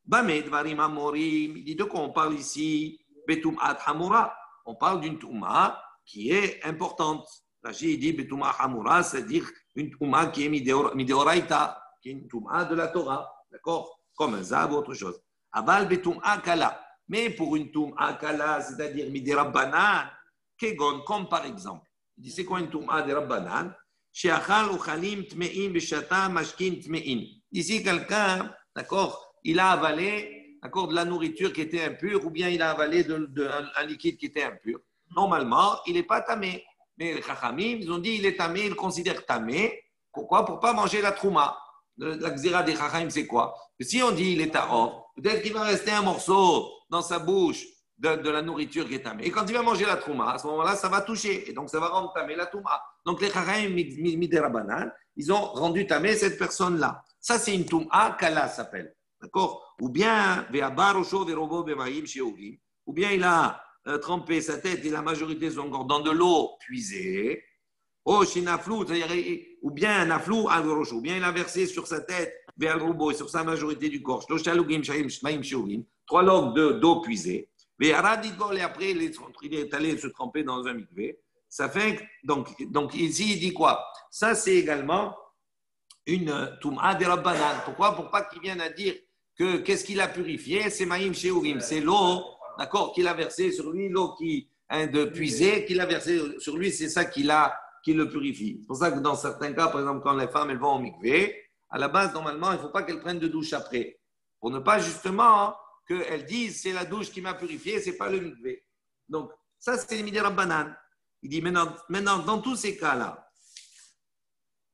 Bamé, dvarim amorim, il dit de quoi on parle ici? Betum'at hamura. On parle d'une touma qui est importante. Rachid dit Betum'at hamura, c'est-à-dire une touma qui est mideoraita, qui est une touma de la Torah. D'accord? Comme un zav ou autre chose. Aval betum'at kala. Mais pour une touma kala, c'est-à-dire miderabbanan, kegon, comme par exemple. Il dit, c'est quoi une touma de Rabbanan? Sheachal uchalim tme'in b'shata mashkin tme'in. Ici, quelqu'un, d'accord, il a avalé, d'accord, de la nourriture qui était impure ou bien il a avalé un liquide qui était impur. Normalement, il n'est pas tamé. Mais les chachamim, ils ont dit, il est tamé, ils le considèrent tamé. Pourquoi? Pour ne pas manger la trouma. La xéra des chachamim, c'est quoi? Si on dit il est tahor, peut-être qu'il va rester un morceau dans sa bouche de la nourriture qui est tamée. Et quand il va manger la trouma, à ce moment-là, ça va toucher. Et donc, ça va rendre tamé la trouma. Donc, les chachamim miderabanan, ils ont rendu tamé cette personne-là. Ça, c'est une touma kala, s'appelle. D'accord? Ou bien, ou bien il a trempé sa tête et la majorité de son corps dans de l'eau puisée. Ou bien naflou al ou bien il a versé sur sa tête vers le robot et sur sa majorité du corps. 3 logs d'eau puisée. Et après, il est allé se tremper dans un mikvé. Ça fait donc ici, il dit quoi? Ça, c'est également une touma de Rabbanan. Pourquoi? Pour pas qu'il vienne à dire que qu'est-ce qu'il a purifié? C'est Maïm Sheourim. C'est l'eau, d'accord, qu'il a versé sur lui, l'eau de puiser, qu'il a versé sur lui, c'est ça qui le purifie. C'est pour ça que dans certains cas, par exemple, quand les femmes elles vont au mikvé, à la base, normalement, il ne faut pas qu'elles prennent de douche après. Pour ne pas justement qu'elles disent c'est la douche qui m'a purifié, ce n'est pas le mikvé. Donc, ça, c'est les midé Rabbanan. Il dit maintenant, dans tous ces cas-là,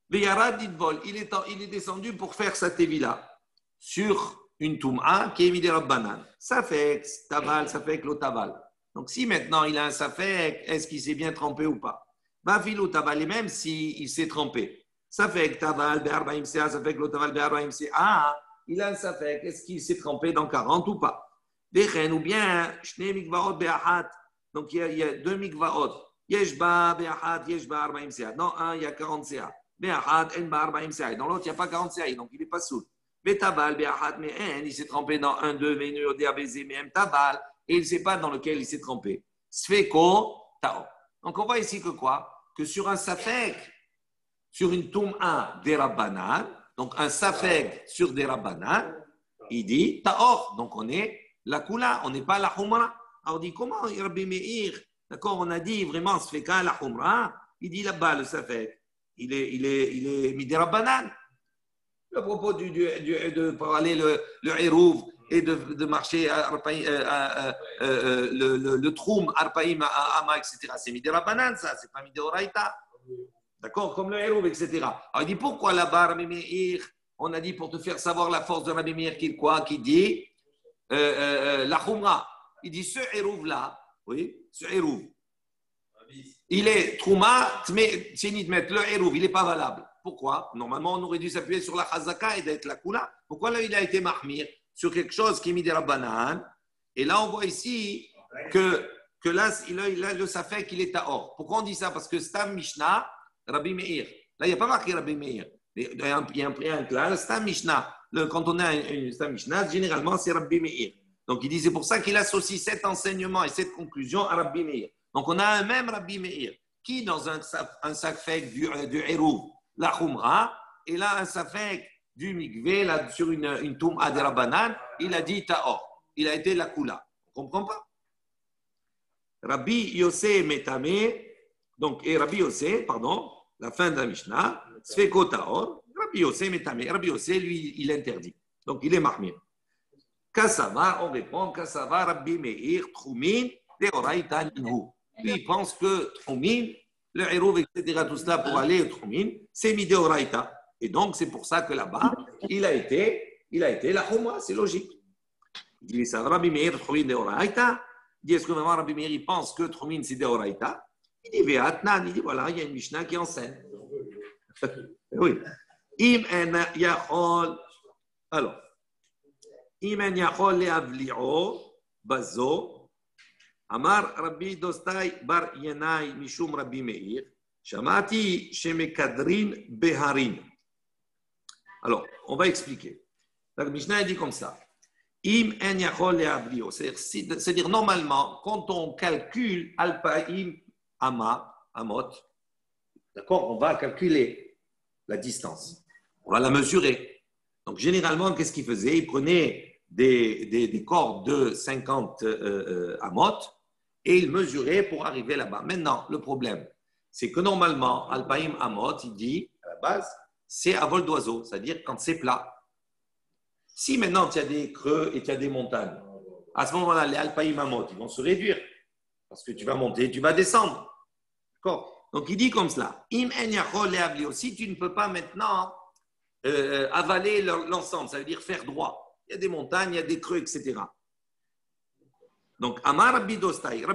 il est descendu pour faire sa tevila sur une touma qui est midé Rabbanan. Safek, taval, safek, l'otaval. Donc, si maintenant il a un safek, est-ce qu'il s'est bien trempé ou pas? Bafilo taval, et même s'il s'est trempé. Safek, taval, be'arbaim sea, safek, l'otaval, be'arbaim sea. Ah, il a un safek, est-ce qu'il s'est trempé dans 40 ou pas? Dechen, ou bien, shne mikvaot be'ahat. Donc, il y a deux mikvaot. Yeshba be'ahat, yeshba arbaim sea. Dans un, il y a 40 sea. Be'ahat, en ba'arbaim sea. Dans l'autre, il n'y a pas 40 sea, donc il n'est pas soul. Be'tabal, be'ahat, me'en. Il s'est trempé dans un, deux, ve'neur, de'abézé, me'em tabal. Et il ne sait pas dans lequel il s'est trempé. Sfeko, tao. Donc, on voit ici que quoi? Que sur un safek, sur une toum'a des rabbanan, donc un safek sur des rabbanan, il dit taor. Donc, on est la kula, on n'est pas la humra. Alors, on dit comment Rabbi Meir, d'accord, on a dit vraiment sfeka la humra. Il dit là-bas le safek, il est midé rabbanan. Le propos de parler le hérouv et de marcher le troum, arpaïm, ama, etc. C'est midé rabbanan, ça, c'est pas midé oraïta. D'accord, comme le hérouv, etc. Alors il dit pourquoi là-bas, Rabbi Meir, on a dit pour te faire savoir la force de Rabbi Meir, qui dit la khumra. Il dit ce hérouv-là, oui, ce hérouv, il est trouma, mais le hérouv, il n'est pas valable. Pourquoi? Normalement, on aurait dû s'appuyer sur la chazaka et d'être la kula. Pourquoi là, il a été mahmir sur quelque chose qui est mis des rabbanan? Et là, on voit ici que là, il a le safek qu'il est tahor. Pourquoi on dit ça? Parce que Stam Mishnah, Rabbi Meir. Là, il n'y a pas marqué Rabbi Meir. Il y a un clair, Stam Mishnah. Quand on a une Stam Mishnah, généralement, c'est Rabbi Meir. Donc, il dit, c'est pour ça qu'il associe cet enseignement et cette conclusion à Rabbi Meir. Donc, on a un même Rabbi Meir qui, dans un safek du hérouv, la khumra, et là, un safek du mikvé, là, sur une toum'a de rabbanan, il a dit ta'or. Il a été la kula. On ne comprend pas. Rabbi Yossé Metame, donc, et Rabbi Yossé, pardon, la fin de la Mishnah, Sfeko ta'or, Rabbi Yossé Metame. Rabbi Yossé, lui, il interdit. Donc, il est mahmir. Kassava, on répond, Kassava, Rabbi Meir, Troumin, Deoraita Ninhu. Lui, il pense que Troumin, le Hérouv, etc., tout cela pour aller au Troumine, c'est Midéoraïta. Et donc, c'est pour ça que là-bas, il a été la Chouma, c'est logique. Il dit ça, Rabbi Meir, Troumine Deoraïta. Il dit, est-ce que vraiment Rabbi Meir, il pense que Troumine, c'est Deoraïta? Il dit, Ve'atnan, il dit, voilà, il y a une Mishnah qui enseigne. Oui. Im en yachol. Alors, im en yachol le'avli'o, bazo, amar Rabbi Dostai bar Yenai mishum Rabbi Meir, shamati shemekadrin beharin. Alors, on va expliquer. La Mishnah dit comme ça. Im en yachol le'avli'o. C'est-à-dire, normalement, quand on calcule alpaim amot, d'accord, on va calculer la distance. On va la mesurer. Donc, généralement, qu'est-ce qu'il faisait? Il prenait des cordes de 50 amot et il mesurait pour arriver là-bas. Maintenant, le problème, c'est que normalement, alpaim amot, il dit, à la base, c'est à vol d'oiseau, c'est-à-dire quand c'est plat. Si maintenant, tu as des creux et tu as des montagnes, à ce moment-là, les alpaim amot, ils vont se réduire parce que tu vas monter, tu vas descendre. D'accord? Donc, il dit comme cela. Si tu ne peux pas maintenant avaler l'ensemble, ça veut dire faire droit. Il y a des montagnes, il y a des creux, etc. Donc, Amar Rabbi Dostai,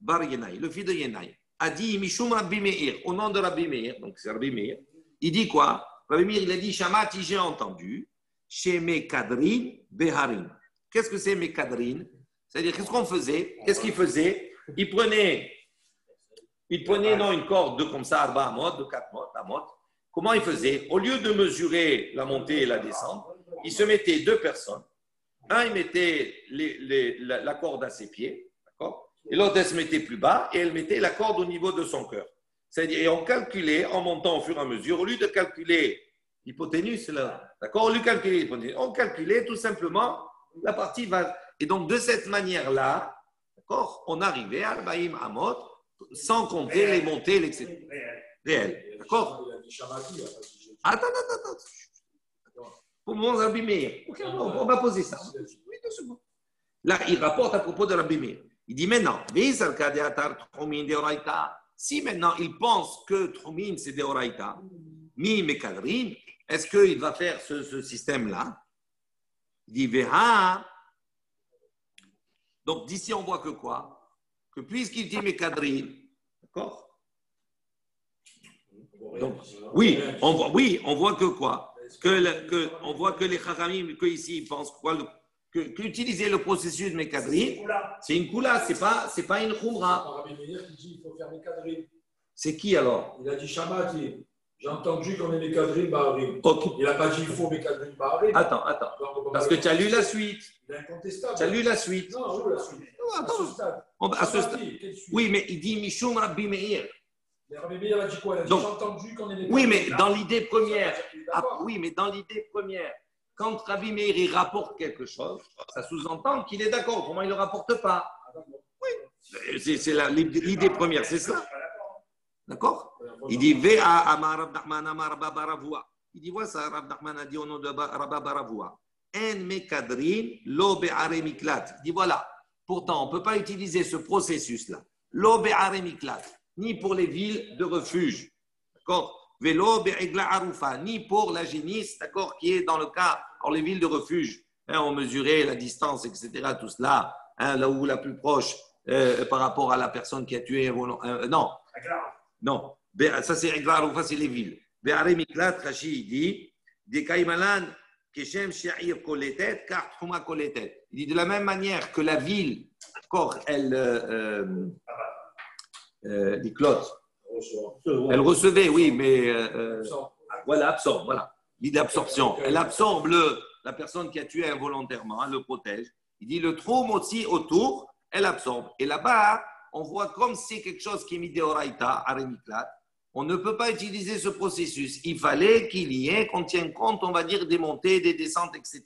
Bar Yenai, le fils de Yenai, a dit Mishum Rabbi Meir, au nom de Rabbi Meir, donc c'est Rabbi Meir, il dit quoi? Rabbi Meir, il a dit Shamati, j'ai entendu, chez Mekadrin Beharin. Qu'est-ce que c'est Mekadrin? C'est-à-dire, qu'est-ce qu'on faisait? Qu'est-ce qu'il faisait? Il prenait une corde de comme ça, Arba Amot, de 4 amot. Comment il faisait? Au lieu de mesurer la montée et la descente, il se mettait 2 personnes. Un, il mettait la corde à ses pieds, d'accord? Et l'autre, elle se mettait plus bas et elle mettait la corde au niveau de son cœur. C'est-à-dire, et on calculait en montant au fur et à mesure, au lieu de calculer l'hypoténuse, d'accord? Au lieu de calculer l'hypoténuse, on calculait tout simplement la partie va. Et donc, de cette manière-là, d'accord, on arrivait à Albaïm Amot sans compter les montées, etc. Réel. D'accord? Attends. Pour mon Rabbi Meir. Okay, on va poser ça. Oui, 2 secondes. Là, il rapporte à propos de Rabbi Meir. Il dit maintenant, si maintenant il pense que Troumine c'est Deoraita, Mi Mekadrin, est-ce qu'il va faire ce système-là? Il dit Veha. Donc d'ici on voit que quoi? Que puisqu'il dit Mekadrin, d'accord? Donc, on voit que quoi? On voit que les Chachamim, que ici, ils pensent quoi? Qu'utiliser le processus Mekadrin, c'est une Kula, c'est pas une Khumra. Rabbi Meir qui dit qu'il faut faire Mekadrin. C'est qui alors? Il a dit Shamati. J'ai entendu qu'on est Mekadrin Baharim. Okay. Il n'a pas dit il faut Mekadrin Baharim. Attends. Parce que tu as lu la suite. Il est incontestable. Tu as lu la suite. Non, où la suite? À ce stade. Oui, mais il dit Mishum Rabbi Meir. Mais Rabbi Meir a dit quoi? Il a dit, donc, j'ai entendu qu'on est Mekadrin. Oui, mais dans l'idée première. Quand Rabbi Meir il rapporte quelque chose, ça sous-entend qu'il est d'accord. Comment il ne le rapporte pas? Oui. C'est l'idée première, c'est ça. D'accord? Il dit Ve'a Amar Rav Nachman Amar Rabba Baravua. Il dit voilà ça, Rav Nachman a dit au nom de Rabba Baravua. En Mekadrin lo be'are miklat. Il dit voilà. Pourtant, on ne peut pas utiliser ce processus-là. Lo be'are miklat. Ni pour les villes de refuge. D'accord? Velo be'egla arufa. Ni pour la génisse, d'accord, qui est dans le cas, alors les villes de refuge, on mesurait la distance, etc., tout cela, là où la plus proche par rapport à la personne qui a tué. Non, ça c'est egla arufa, c'est les villes. Be'are miklat, Rashi dit, des kaimalan, keshem she'ir koletet, kar trouma koletet. Il dit de la même manière que la ville, d'accord, elle elle recevait, oui, mais voilà, absorbe, voilà. L'idée d'absorption. Elle absorbe la personne qui a tué involontairement, elle le protège. Il dit le troum aussi autour, elle absorbe. Et là-bas, on voit comme c'est quelque chose qui est mis deoraita, arémiklat, on ne peut pas utiliser ce processus. Il fallait qu'il y ait, qu'on tienne compte, on va dire, des montées, des descentes, etc.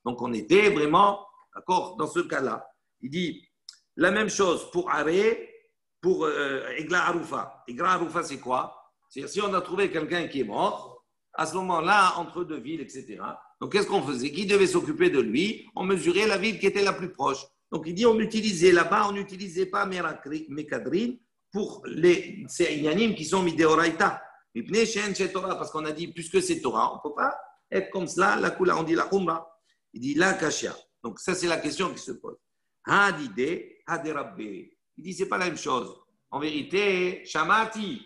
Donc on était vraiment, d'accord, dans ce cas-là. Il dit la même chose pour arrêt. Pour Egla Arufa. Egla Arufa, c'est quoi? C'est si on a trouvé quelqu'un qui est mort, à ce moment-là, entre 2 villes, etc. Donc, qu'est-ce qu'on faisait? Qui devait s'occuper de lui? On mesurait la ville qui était la plus proche. Donc, il dit on utilisait là-bas, on n'utilisait pas Mekadrin pour ces Inyanim qui sont Midéoraïta. Parce qu'on a dit, puisque c'est Torah, on ne peut pas être comme cela, la Kula, on dit la Khumra. Il dit la Kashia. Donc, ça, c'est la question qui se pose. Hadide, Haderabbe. Il dit, ce n'est pas la même chose. En vérité, Shamati.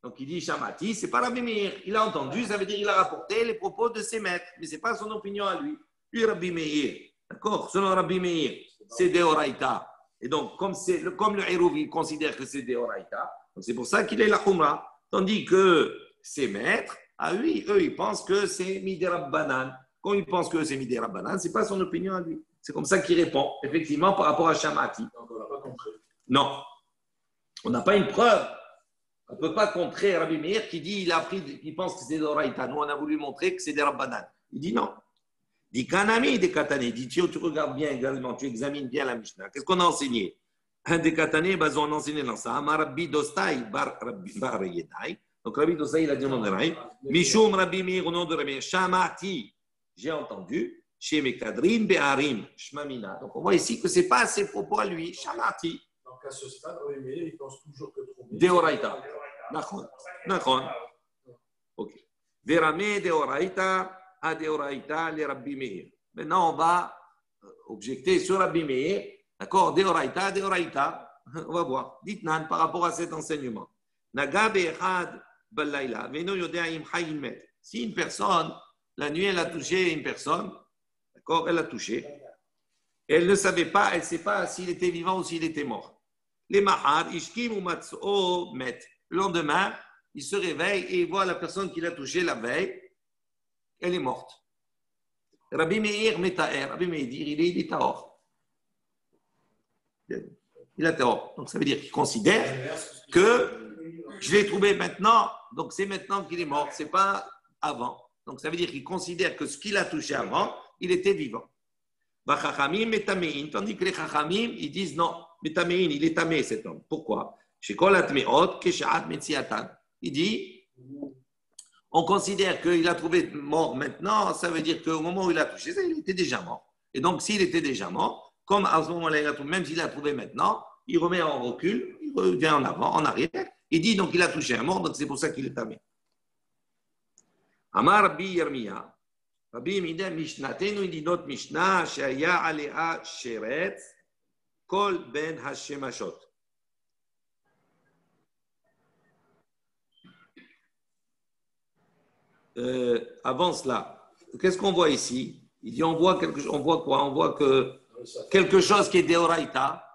Donc, il dit Shamati, ce n'est pas Rabbi Meir. Il a entendu, ça veut dire qu'il a rapporté les propos de ses maîtres. Mais ce n'est pas son opinion à lui. Lui, Rabbi Meir. D'accord? Selon Rabbi Meir, c'est Deoraïta. Et donc, comme le Hérouv, il considère que c'est Deoraïta, donc c'est pour ça qu'il est la Khumra. Tandis que ses maîtres, oui, eux, ils pensent que c'est Midérabbanan. Quand ils pensent que c'est Midérabbanan, ce n'est pas son opinion à lui. C'est comme ça qu'il répond, effectivement, par rapport à Shamati. Donc, on n'a pas compris. Non. On n'a pas une preuve. On ne peut pas contrer Rabbi Meir qui dit il pense que c'est Deoraïta. Nous, on a voulu montrer que c'est des Rabbanan. Il dit non. Il dit Kanami des Katane. Il dit tu regardes bien également, tu examines bien la Mishnah. Qu'est-ce qu'on a enseigné? Un des Katane, on a enseigné dans ça. Amar Rabbi Dostai bar Yedai. Donc Rabbi Dostai, il a dit au nom de Rabbi. Mishum Rabbi Meir au nom de Rabbi Meir. Shamati, j'ai entendu. Chez Mekadrin Be'arim Shmamina. Donc on voit ici que ce n'est pas ses propos à lui. Shamati. Donc à ce stade, Rabbi Meir, il pense toujours que Troumé. Deoraïta. D'accord. Ok. Verame Deoraïta. À Deoraïta, les Rabbi Meir. Maintenant, on va objecter sur Rabbi Meir. D'accord? Deoraïta, Deoraïta. On va voir. Dites-nan par rapport à cet enseignement. Naga be'echad balayla. Veno yode'im chayimet. Si une personne, la nuit, elle a touché une personne, d'accord? Elle a touché. Elle ne savait pas, elle ne sait pas s'il était vivant ou s'il était mort. Les mahar, ishkim ou matso met. Le lendemain, il se réveille et il voit la personne qu'il a touchée la veille. Elle est morte. Rabbi Meir Metaher. Rabbi Meir dit il est tahor. Il a tahor. Donc ça veut dire qu'il considère que je l'ai trouvé maintenant, donc c'est maintenant qu'il est mort, c'est pas avant. Donc ça veut dire qu'il considère que ce qu'il a touché avant, il était vivant. Chachamim Metamein, tandis que les Chachamim, ils disent non, Metamein, il est tamé cet homme. Pourquoi? Chez Kol Atmeot, Keshaat Metziatan. Il dit on considère qu'il a trouvé mort maintenant, ça veut dire qu'au moment où il a touché ça, il était déjà mort. Et donc, s'il était déjà mort, comme à ce moment-là, il a trouvé, même s'il l'a trouvé maintenant, il remet en recul, il revient en avant, en arrière, il dit donc il a touché un mort, donc c'est pour ça qu'il est tamé. Amar Rabbi Yirmiya, Rabbi Yirmiya Mishnatenu, il dit notre Mishnah, Shaya Alea Sheret, Kol Ben Hashemashot. Avant cela, qu'est-ce qu'on voit ici? Il dit on voit quoi? On voit que quelque chose qui est Deoraïta,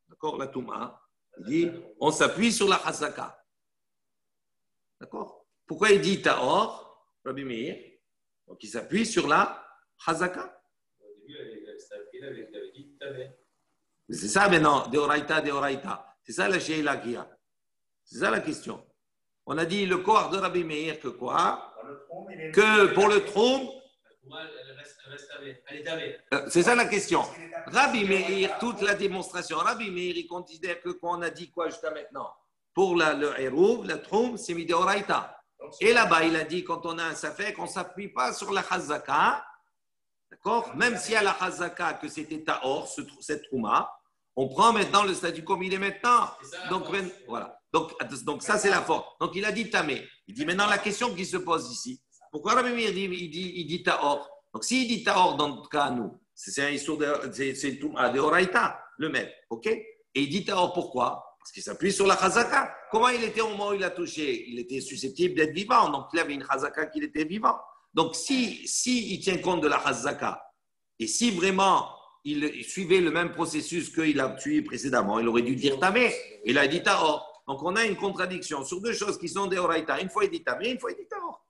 d'accord, la Touma. Il dit on s'appuie sur la Hazaka. D'accord? Pourquoi il dit Taor, Rabbi Meir? Donc il s'appuie sur la Hazaka. C'est ça maintenant, Deoraïta. C'est ça la Sheila qu'il y a. C'est ça la question. On a dit le corps de Rabbi Meir que quoi? Que pour le trône, c'est ça la question. Rabbi Meir, toute la démonstration, Rabbi Meir, il considère que quoi on a dit quoi jusqu'à maintenant? Pour le Hérouv, le trône, c'est Midéoraïta. Et là-bas, il a dit quand on a un safek, on ne s'appuie pas sur la Chazaka, d'accord? Même s'il y a la Chazaka que c'était Taor, cette Trouma, on prend maintenant le statut comme il est maintenant. Donc, voilà. Donc ça, c'est la force. Donc, il a dit Tamé. Il dit maintenant la question qui se pose ici. Pourquoi Rabbi Meir il dit Taor? Donc, s'il dit Taor dans notre cas, nous, c'est un histoire c'est tout à Deoraïta, le maître. OK? Et il dit Taor pourquoi? Parce qu'il s'appuie sur la Chazaka. Comment il était au moment où il a touché? Il était susceptible d'être vivant. Donc, il avait une Chazaka qu'il était vivant. Donc, si il tient compte de la Chazaka, et si vraiment il suivait le même processus qu'il a suivi précédemment, il aurait dû dire Tamé. Il a dit Taor. Donc, on a une contradiction sur deux choses qui sont des Horaïta. Une fois, il dit Tamé, une fois, il dit Taor.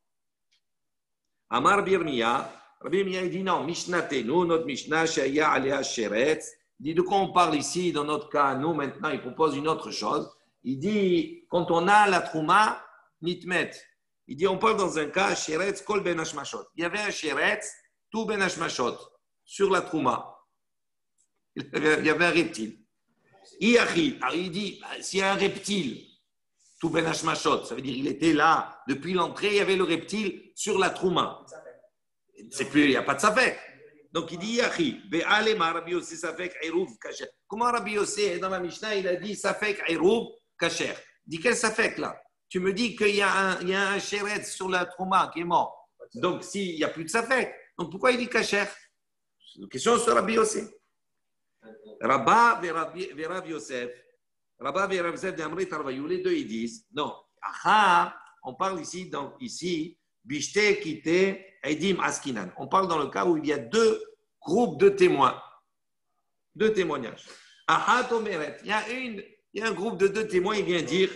Amar Birmiya, Rabbi Meir, il dit non, Mishnatenu, notre Mishnah, Shaya Alea Sheretz. Il dit de quoi on parle ici, dans notre cas, nous, maintenant, il propose une autre chose. Il dit, quand on a la Trouma, Nitmet. Il dit, on parle dans un cas, Sheretz, Kol Ben Hashmashot. Il y avait un Sheretz, tout Ben Hashmashot, sur la Trouma. Il y avait un reptile. Il dit, s'il y a un reptile, tout Ben Hashmashot, ça veut dire qu'il était là, depuis l'entrée, il y avait le reptile sur la Trouma. C'est plus, il n'y a pas de Safek. Donc il dit, Yachi, Ve'alema Rabbi Yossi Safek Eruv Kasher. Comment Rabbi Yossi, dans la Mishnah, il a dit Safek Eruv, Kacher. Dis quel safek là? Tu me dis qu'il y a un chéretz sur la trouma qui est mort. Donc, s'il n'y a plus de safek, donc pourquoi il dit Kacher? C'est une question sur Rabbi Yosef. Rabba et Rabbi Yosef. Rabba et Rabbi Yosef d'Amrit Arvayou, les deux ils disent non. On parle ici, Bishte Kite Edim Askinan. On parle dans le cas où il y a deux groupes de témoins. Deux témoignages. Ahat Omeret. Il y a un groupe de deux témoins, il vient dire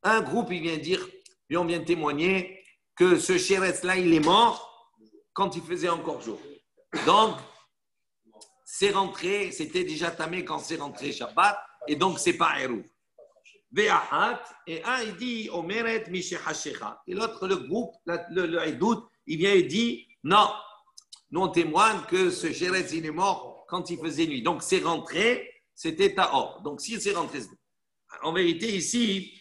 un groupe, il vient dire, puis on vient témoigner que ce chéretz-là, il est mort quand il faisait encore jour. Donc, c'est rentré, c'était déjà tamé quand c'est rentré Shabbat, et donc c'est pas Eruv. Ve'ahat, et un, il dit, Omeret Mishehashecha. Et l'autre, le groupe, le Edout, il vient et dit, non, nous on témoigne que ce chéretz, il est mort quand il faisait nuit. Donc, c'est rentré, c'était Tahor. Donc, si c'est rentré, en vérité, ici,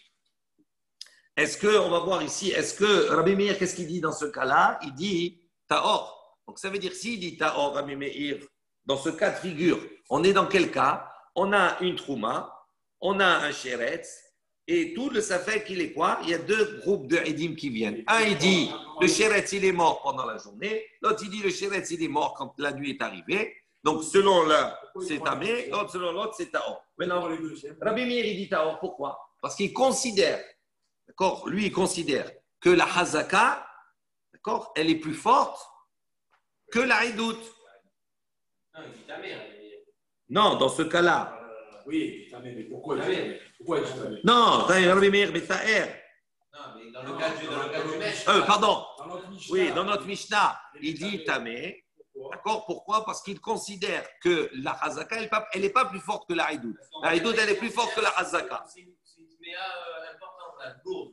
on va voir ici, est-ce que Rabbi Meir, qu'est-ce qu'il dit dans ce cas-là? Il dit Tahor. Donc, ça veut dire, s'il dit Tahor, Rabbi Meir, dans ce cas de figure, on est dans quel cas? On a une trouma, on a un chéretz, et tout le safek, il est quoi? Il y a deux groupes de Edim qui viennent. Un, il dit, le chéretz, il est mort pendant la journée. L'autre, il dit, le chéretz, il est mort quand la nuit est arrivée. Donc, selon l'un, c'est tamé, l'autre, selon l'autre, c'est taor. Maintenant, Rabbi Meir, il dit taor. Pourquoi? Parce qu'il considère, d'accord, lui, il considère que la hazaka, d'accord, elle est plus forte que la hidout. Non, il dit tamé. Non, dans ce cas-là. Oui, tamé, mais pourquoi il dit tamé? Non, Rabbi Meir, mais ta'er. Non, mais dans le cas du mèche. Pardon. Oui, Dans notre Mishnah, il dit tamé. D'accord? Pourquoi? Parce qu'il considère que la Hazaka, elle n'est pas plus forte que la Haïdout. La Haïdout, elle est plus forte que la Hazaka. C'est une méa importante, là, lourde.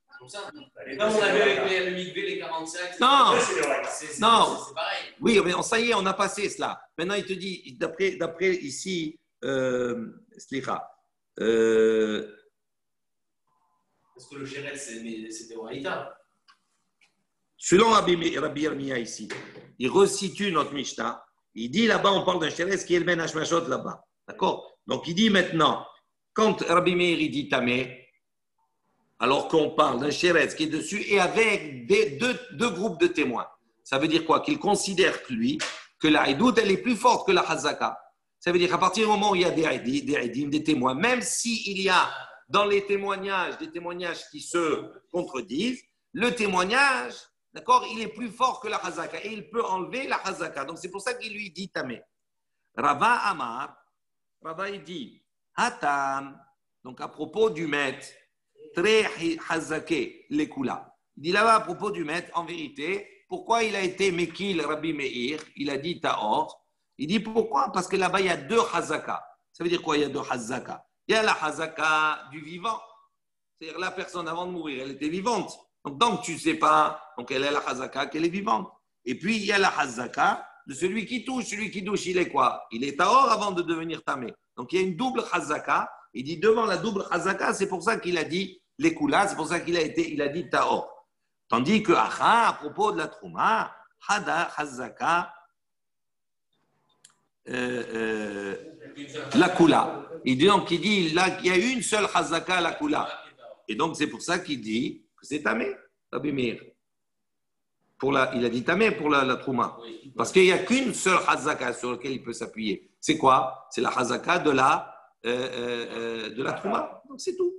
C'est pour ça. Comme on a vu avec le mikvé, les 45. Non! C'est pareil. Oui, mais ça y est, on a passé cela. Maintenant, il te dit, d'après ici, Slicha. Parce que le chéret, c'était Oraïta. Selon Rabbi Yirmiyah ici, il resitue notre Mishnah. Il dit là-bas, on parle d'un chéretz qui est le Ben Hashmashot là-bas. D'accord? Donc il dit maintenant, quand Rabbi Meir dit tamé, alors qu'on parle d'un chéretz qui est dessus et avec deux groupes de témoins. Ça veut dire quoi? Qu'il considère que lui, que la hidout, elle est plus forte que la hazaka. Ça veut dire qu'à partir du moment où il y a des témoins, même s'il y a dans les témoignages des témoignages qui se contredisent, le témoignage, d'accord, il est plus fort que la hazaka et il peut enlever la hazaka. Donc c'est pour ça qu'il lui dit tamé. Rava Amar, Rava il dit Hatam, donc à propos du maître, très hazake lekula. Il dit là-bas à propos du maître, en vérité, pourquoi il a été Mekil Rabbi Meir, il a dit Taor. Il dit pourquoi? Parce que là-bas il y a deux hazaka. Ça veut dire quoi? Il y a deux hazaka. Il y a la hazaka du vivant. C'est-à-dire la personne avant de mourir, elle était vivante. Donc, tant que tu ne sais pas, donc elle est la hazaka qu'elle est vivante. Et puis, il y a la hazaka de celui qui touche. Celui qui touche, il est quoi? Il est taor avant de devenir tamé. Donc, il y a une double hazaka. Il dit devant la double hazaka, c'est pour ça qu'il a dit l'ékoula, c'est pour ça qu'il a dit taor. Tandis que à propos de la trouma, hada hazaka la kula. Il dit donc, là, il y a une seule hazaka la kula. Et donc, c'est pour ça qu'il dit que c'est tamé, Rabbi Meir. Il a dit tamé pour la trouma. Parce qu'il n'y a qu'une seule hazaka sur laquelle il peut s'appuyer. C'est quoi? C'est la hazaka de la trouma. Donc, c'est tout.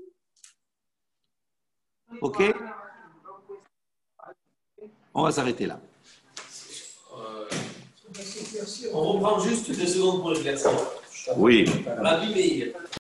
OK? On va s'arrêter là. On reprend juste 2 secondes pour l'éclaircir. Oui. Rabbi Meir.